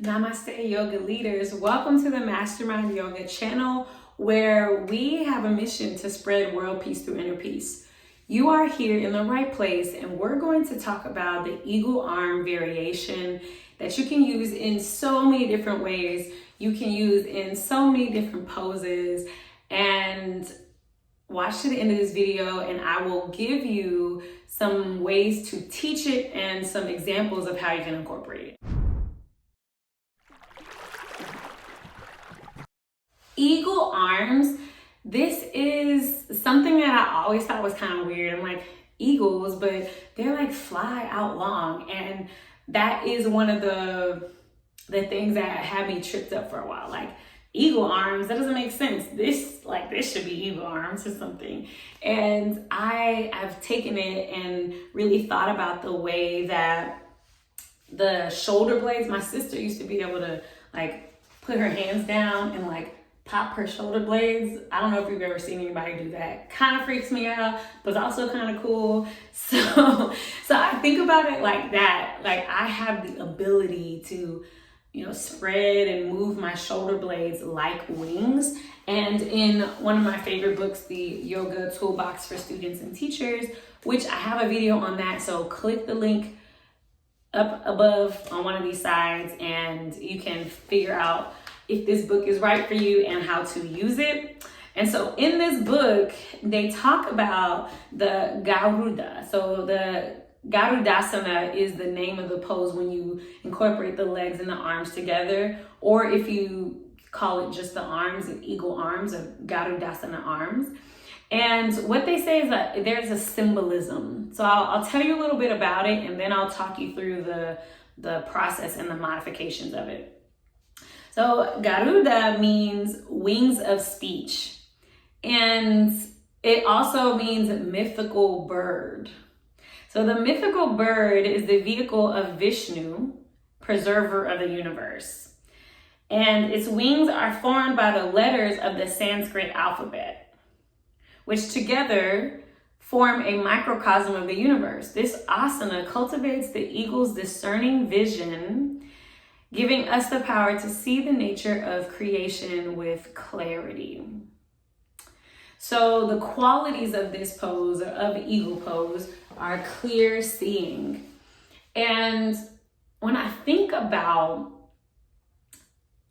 Namaste yoga leaders. Welcome to the Mastermind.Yoga channel where we have a mission to spread world peace through inner peace. You are here in the right place, and we're going to talk about the eagle arm variation that you can use in so many different ways. You can use in so many different poses, and watch to the end of this video and I will give you some ways to teach it and some examples of how you can incorporate it. Eagle arms, this is something that I always thought was kind of weird. I'm like, eagles, but they're like fly out long, and that is one of the things that had me tripped up for a while. Like, eagle arms, that doesn't make sense. This should be eagle arms or something. And I've taken it and really thought about the way that the shoulder blades, my sister used to be able to like put her hands down and like pop her shoulder blades. I don't know if you've ever seen anybody do that. Kind of freaks me out, but it's also kind of cool. So I think about it like that. Like, I have the ability to, spread and move my shoulder blades like wings. And in one of my favorite books, the Yoga Toolbox for Students and Teachers, which I have a video on that. So click the link up above on one of these sides and you can figure out if this book is right for you and how to use it. And so in this book, they talk about the Garuda. So the Garudasana is the name of the pose when you incorporate the legs and the arms together, or if you call it just the arms, and eagle arms, or Garudasana arms. And what they say is that there's a symbolism. So I'll tell you a little bit about it, and then I'll talk you through the process and the modifications of it. So Garuda means wings of speech, and it also means mythical bird. So the mythical bird is the vehicle of Vishnu, preserver of the universe. And its wings are formed by the letters of the Sanskrit alphabet, which together form a microcosm of the universe. This asana cultivates the eagle's discerning vision, giving us the power to see the nature of creation with clarity. So the qualities of this pose, of eagle pose, are clear seeing. And when I think about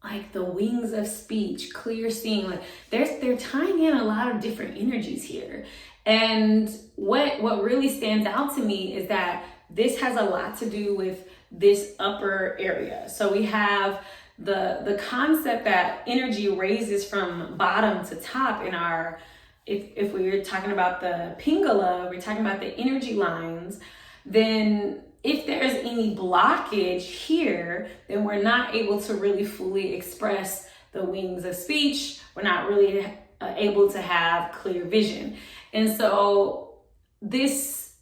like the wings of speech, clear seeing, like they're tying in a lot of different energies here. And what really stands out to me is that this has a lot to do with this upper area. So we have the concept that energy raises from bottom to top in our, if we're talking about the Pingala, we're talking about the energy lines, then if there's any blockage here, then we're not able to really fully express the wings of speech. We're not really able to have clear vision. And so this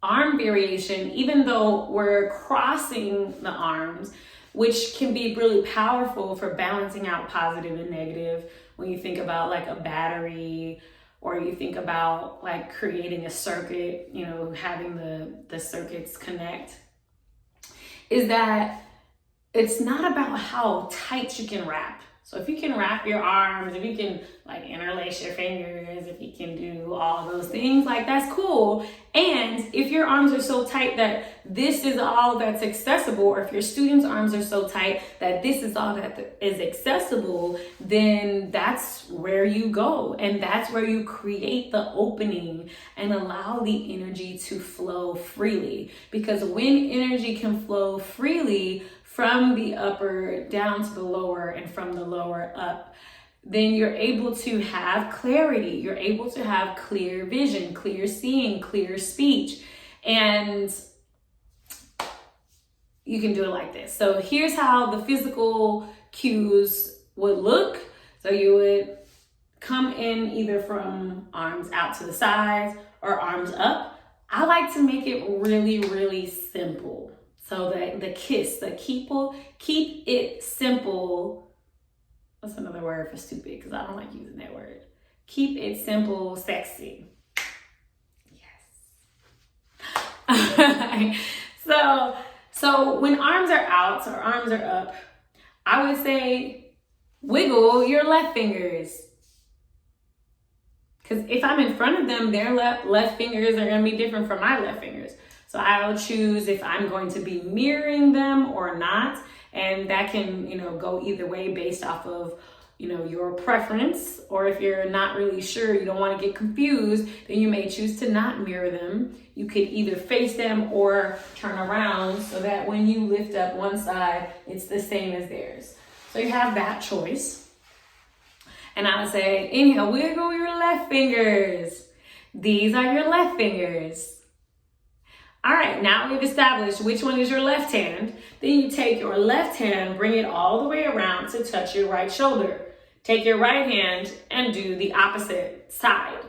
arm variation, even though we're crossing the arms, which can be really powerful for balancing out positive and negative, when you think about like a battery, or you think about like creating a circuit, having the circuits connect, is that it's not about how tight you can wrap. So if you can wrap your arms, if you can like interlace your fingers, if you can do all those things, like that's cool. And if your arms are so tight that this is all that's accessible, or if your students' arms are so tight that this is all that is accessible, then that's where you go. And that's where you create the opening and allow the energy to flow freely. Because when energy can flow freely, from the upper down to the lower and from the lower up, then you're able to have clarity. You're able to have clear vision, clear seeing, clear speech. And you can do it like this. So here's how the physical cues would look. So you would come in either from arms out to the sides or arms up. I like to make it really, really simple. So the kiss, keep it simple. What's another word for stupid? Because I don't like using that word. Keep it simple, sexy. Yes. So So when arms are out or arms are up, I would say wiggle your left fingers. Because if I'm in front of them, their left fingers are going to be different from my left fingers. So I'll choose if I'm going to be mirroring them or not. And that can, go either way based off of, your preference. Or if you're not really sure, you don't want to get confused, then you may choose to not mirror them. You could either face them or turn around so that when you lift up one side, it's the same as theirs. So you have that choice. And I would say, inhale, wiggle your left fingers. These are your left fingers. All right, now we've established which one is your left hand. Then you take your left hand, bring it all the way around to touch your right shoulder. Take your right hand and do the opposite side.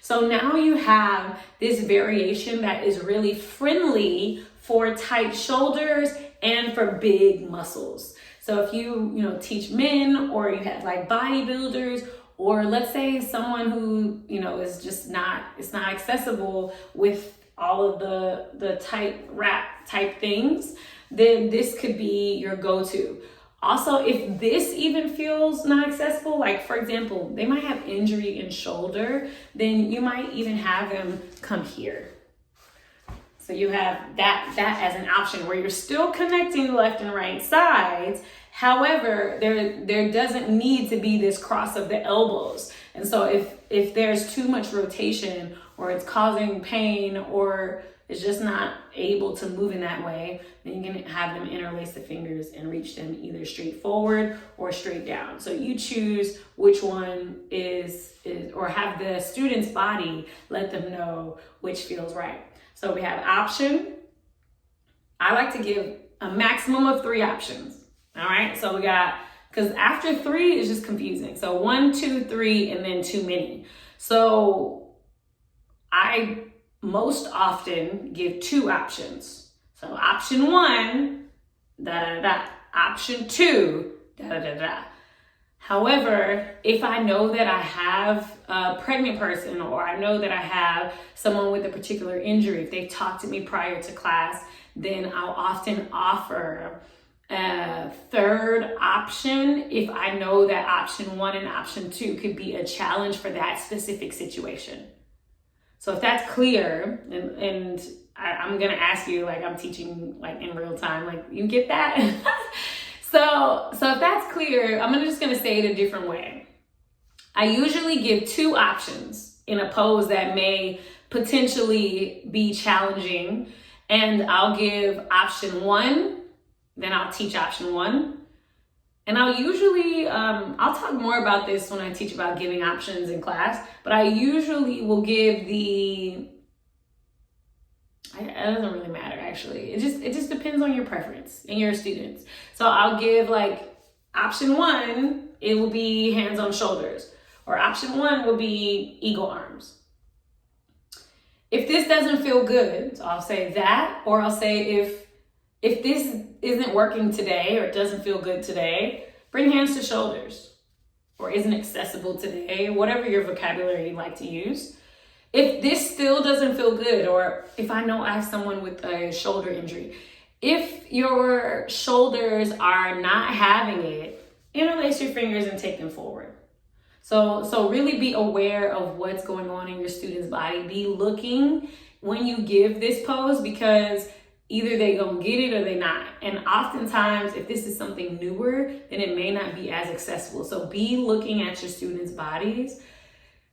So now you have this variation that is really friendly for tight shoulders and for big muscles. So if you teach men, or you have like bodybuilders, or let's say someone who, is just it's not accessible with all of the tight wrap type things, then this could be your go-to. Also, if this even feels not accessible, like for example, they might have injury in shoulder, then you might even have them come here. So you have that as an option where you're still connecting the left and right sides. However, there doesn't need to be this cross of the elbows. And so if there's too much rotation, or it's causing pain, or it's just not able to move in that way, then you can have them interlace the fingers and reach them either straight forward or straight down. So you choose which one is or have the student's body let them know which feels right. So we have option. I like to give a maximum of 3 options. All right, so we got, because after 3 is just confusing. So 1, 2, 3, and then too many. So I most often give 2 options. So option 1, da-da-da-da. Option 2, da-da-da-da. However, if I know that I have a pregnant person, or I know that I have someone with a particular injury, if they talk to me prior to class, then I'll often offer a 3rd option if I know that option 1 and option 2 could be a challenge for that specific situation. So if that's clear, and I'm gonna ask you, like I'm teaching like in real time, like you get that? So if that's clear, I'm just gonna say it a different way. I usually give 2 options in a pose that may potentially be challenging, and I'll give option 1, then I'll teach option 1. And I'll usually, I'll talk more about this when I teach about giving options in class, but I usually will give it doesn't really matter actually. It just depends on your preference and your students. So I'll give like option 1, it will be hands on shoulders, or option 1 will be eagle arms. If this doesn't feel good, so I'll say that, or I'll say if this isn't working today, or it doesn't feel good today, bring hands to shoulders, or isn't accessible today, whatever your vocabulary you like to use. If this still doesn't feel good, or if I know I have someone with a shoulder injury, if your shoulders are not having it, interlace your fingers and take them forward. So really be aware of what's going on in your student's body. Be looking when you give this pose, because either they gonna get it or they not. And oftentimes, if this is something newer, then it may not be as accessible. So be looking at your students' bodies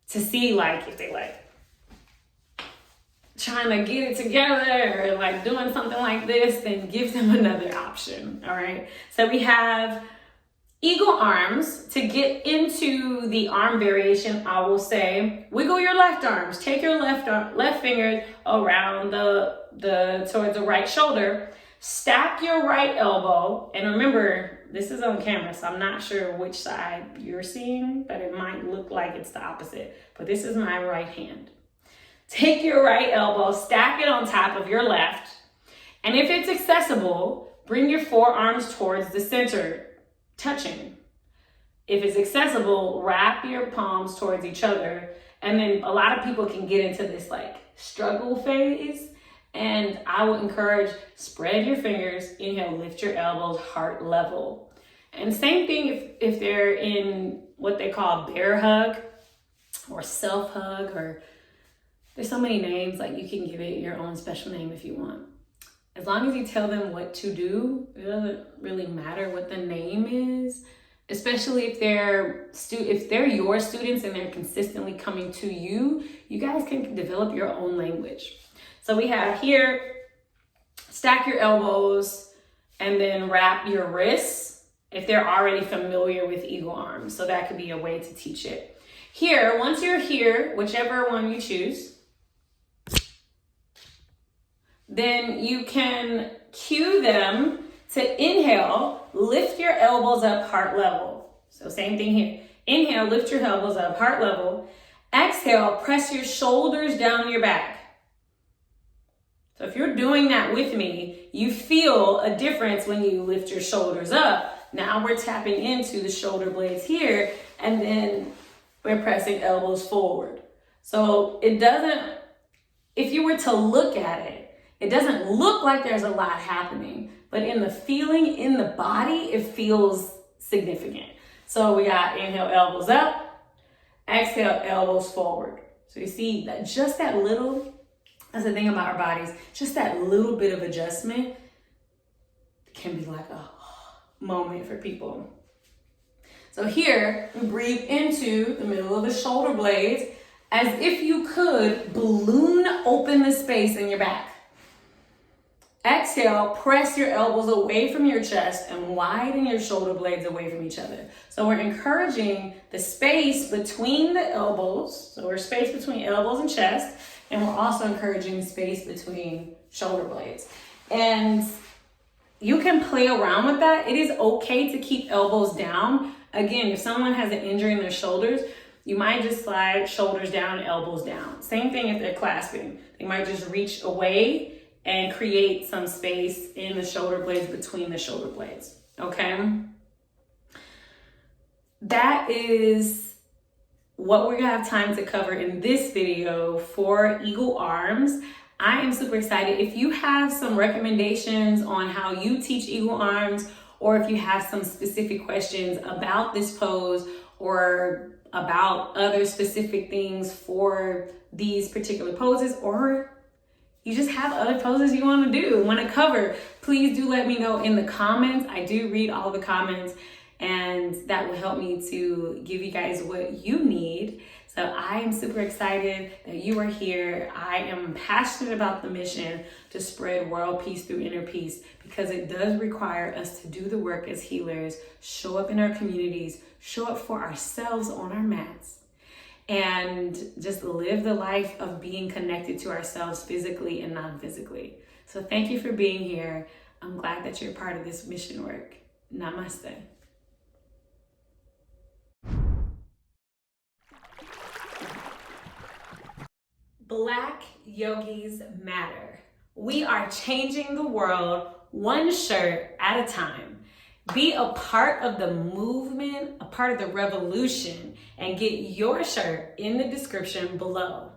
to see like if they like trying to get it together, or like doing something like this, then give them another option. All right. So we have eagle arms. To get into the arm variation, I will say wiggle your left arms. Take your left finger around towards the right shoulder. Stack your right elbow, and remember this is on camera, so I'm not sure which side you're seeing, but it might look like it's the opposite. But this is my right hand. Take your right elbow, stack it on top of your left, and if it's accessible, bring your forearms towards the center, touching. If it's accessible, wrap your palms towards each other. And then a lot of people can get into this like struggle phase And I would encourage, spread your fingers, inhale, lift your elbows, heart level. And same thing if they're in what they call bear hug or self hug, or there's so many names, like you can give it your own special name if you want. As long as you tell them what to do, it doesn't really matter what the name is, especially if they're your students and they're consistently coming to you. You guys can develop your own language. So we have here, stack your elbows and then wrap your wrists if they're already familiar with eagle arms. So that could be a way to teach it. Here, once you're here, whichever one you choose, then you can cue them to inhale, lift your elbows up heart level. So same thing here. Inhale, lift your elbows up heart level. Exhale, press your shoulders down your back. So if you're doing that with me, you feel a difference when you lift your shoulders up. Now we're tapping into the shoulder blades here, and then we're pressing elbows forward. So it doesn't, if you were to look at it, it doesn't look like there's a lot happening, but in the feeling, in the body, it feels significant. So we got inhale, elbows up, exhale, elbows forward. So you see that just that little, that's the thing about our bodies, just that little bit of adjustment can be like a moment for people. So here, we breathe into the middle of the shoulder blades as if you could balloon open the space in your back. Exhale, press your elbows away from your chest and widen your shoulder blades away from each other. So we're encouraging the space between the elbows. So we're space between elbows and chest. And we're also encouraging space between shoulder blades. And you can play around with that. It is okay to keep elbows down. Again, if someone has an injury in their shoulders, you might just slide shoulders down, elbows down. Same thing if they're clasping. They might just reach away and create some space in the shoulder blades between the shoulder blades, okay? That is what we're gonna have time to cover in this video for eagle arms. I am super excited. If you have some recommendations on how you teach eagle arms, or if you have some specific questions about this pose or about other specific things for these particular poses, or you just have other poses you want to do, want to cover, please do let me know in the comments. I do read all the comments, and that will help me to give you guys what you need. So I am super excited that you are here. I am passionate about the mission to spread world peace through inner peace, because it does require us to do the work as healers, show up in our communities, show up for ourselves on our mats, and just live the life of being connected to ourselves physically and non-physically. So thank you for being here. I'm glad that you're part of this mission work. Namaste. Black yogis matter. We are changing the world one shirt at a time. Be a part of the movement, a part of the revolution, and get your shirt in the description below.